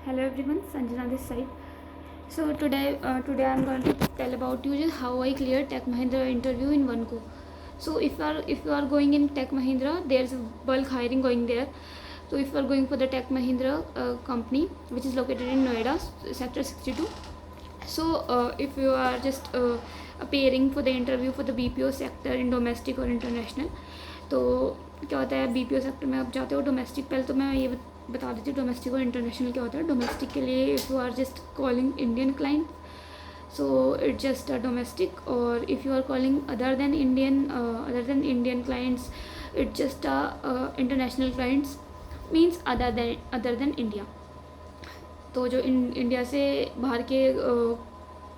Hello everyone, Sanjana this side. So today I'm going to tell about you just how I cleared Tech Mahindra interview in one go. So if you are going in Tech Mahindra, there's a bulk hiring going there. So if you are going for the Tech Mahindra company, which is located in Noida, sector 62. So if you are just appearing for the interview for the BPO sector in domestic or international, तो क्या होता है BPO sector में आप जाते हो domestic. पहले तो मैं ये बता देती हूँ डोमेस्टिक और इंटरनेशनल क्या होता है. डोमेस्टिक के लिए if you are just calling Indian client, so it's just a domestic, or if you are calling other than Indian clients, it's just a international clients, means other than India. तो जो India से बाहर के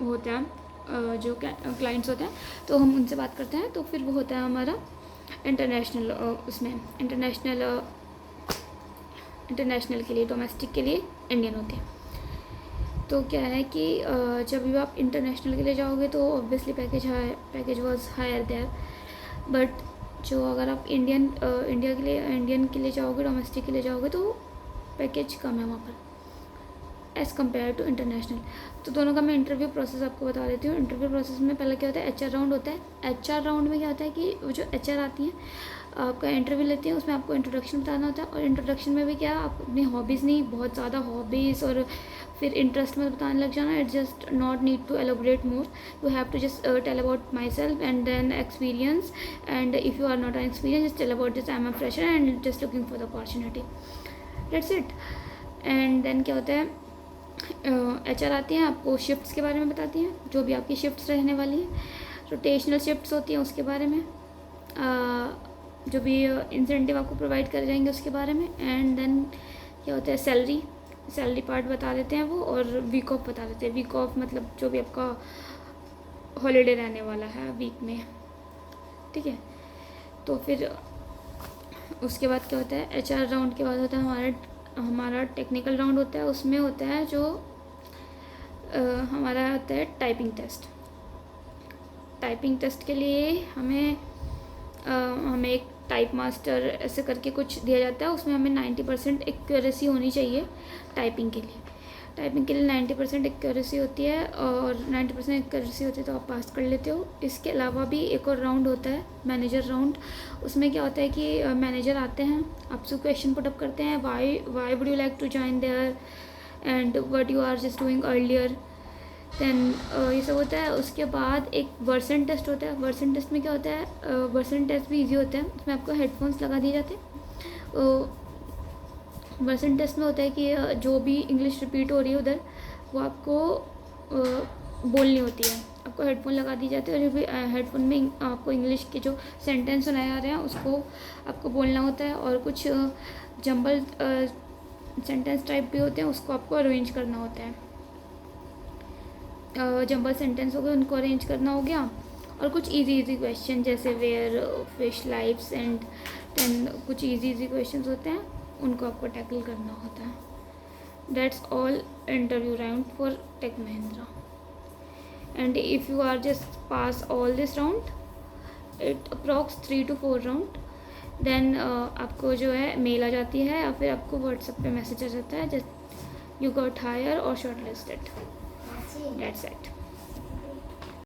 होते हैं जो clients होते हैं, तो हम उनसे बात करते हैं, तो फिर वो होता है हमारा इंटरनेशनल. उसमें इंटरनेशनल के लिए, डोमेस्टिक के लिए इंडियन होते हैं. तो क्या है कि जब भी आप इंटरनेशनल के लिए जाओगे तो obviously package was higher there. But जो अगर आप इंडियन के लिए जाओगे, डोमेस्टिक के लिए जाओगे, तो पैकेज कम है वहाँ पर एज़ कम्पेयर टू इंटरनेशनल. तो दोनों का मैं इंटरव्यू प्रोसेस आपको बता देती हूँ. इंटरव्यू प्रोसेस में पहले क्या होता है, HR राउंड होता है. HR राउंड में क्या होता है कि वो जो HR आती हैं आपका इंटरव्यू लेती हैं, उसमें आपको इंट्रोडक्शन बताना होता है. और इंट्रोडक्शन में भी क्या, आप अपनी हॉबीज़ नहीं, बहुत ज़्यादा हॉबीज़ और फिर इंटरेस्ट में बताने लग जाना. It just not need to elaborate more. You have to just tell about myself and then experience. And if you are not an experience, just tell about this I am a fresher and just looking for the opportunity. That's it. And then क्या होता है, HR आती हैं, आपको shifts के बारे में बताती हैं, जो भी आपकी शिफ्ट्स रहने वाली हैं. रोटेशनल शिफ्ट्स होती हैं उसके बारे में, जो भी इंसेंटिव आपको प्रोवाइड कर जाएंगे उसके बारे में. एंड देन क्या होता है, सैलरी पार्ट बता देते हैं वो, और वीक ऑफ बता देते हैं. वीक ऑफ मतलब जो भी आपका हॉलीडे रहने वाला है वीक में, ठीक है. तो फिर उसके बाद क्या होता है, HR राउंड के बाद होता है हमारा टेक्निकल राउंड होता है. उसमें होता है जो हमारा होता है टाइपिंग टेस्ट. टाइपिंग टेस्ट के लिए हमें एक टाइप मास्टर ऐसे करके कुछ दिया जाता है. उसमें हमें 90% एक्यूरेसी होनी चाहिए टाइपिंग के लिए. 90% एक्यूरेसी होती है, और 90% एक्यूरेसी होती है तो आप पास कर लेते हो. इसके अलावा भी एक और राउंड होता है, मैनेजर राउंड. उसमें क्या होता है कि मैनेजर आते हैं, आपसे क्वेश्चन पुटअप करते हैं, why would you like to join there and what you are just doing earlier. Then ये सब होता है. उसके बाद एक वर्सन टेस्ट होता है. वर्सन टेस्ट में क्या होता है, वर्सन टेस्ट भी ईजी होता है. उसमें आपको हेडफोन्स लगा दिए जाते हैं. वर्सन टेस्ट में होता है कि जो भी इंग्लिश रिपीट हो रही है उधर, वो आपको बोलनी होती है. आपको हेडफोन लगा दिए जाते हैं, और जो भी हेडफोन में आपको इंग्लिश के जो सेंटेंस सुनाए आ रहे हैं उसको आपको बोलना होता है. और कुछ जंबल सेंटेंस टाइप भी होते हैं, उसको आपको अरेंज करना होता है. जंबल सेंटेंस हो गए, उनको अरेंज करना हो गया. और कुछ इजी क्वेश्चन जैसे where fish lives, and then कुछ इजी क्वेश्चंस होते हैं, उनको आपको टैकल करना होता है. That's all interview round for tech Mahindra. And if you are just pass all this round, it approx 3 to 4 round, then आपको जो है मेल आ जाती है, या फिर आपको व्हाट्सएप पे मैसेज आ जाता है, जस्ट यू गॉट हायर और शॉर्ट लिस्टेड. That's it.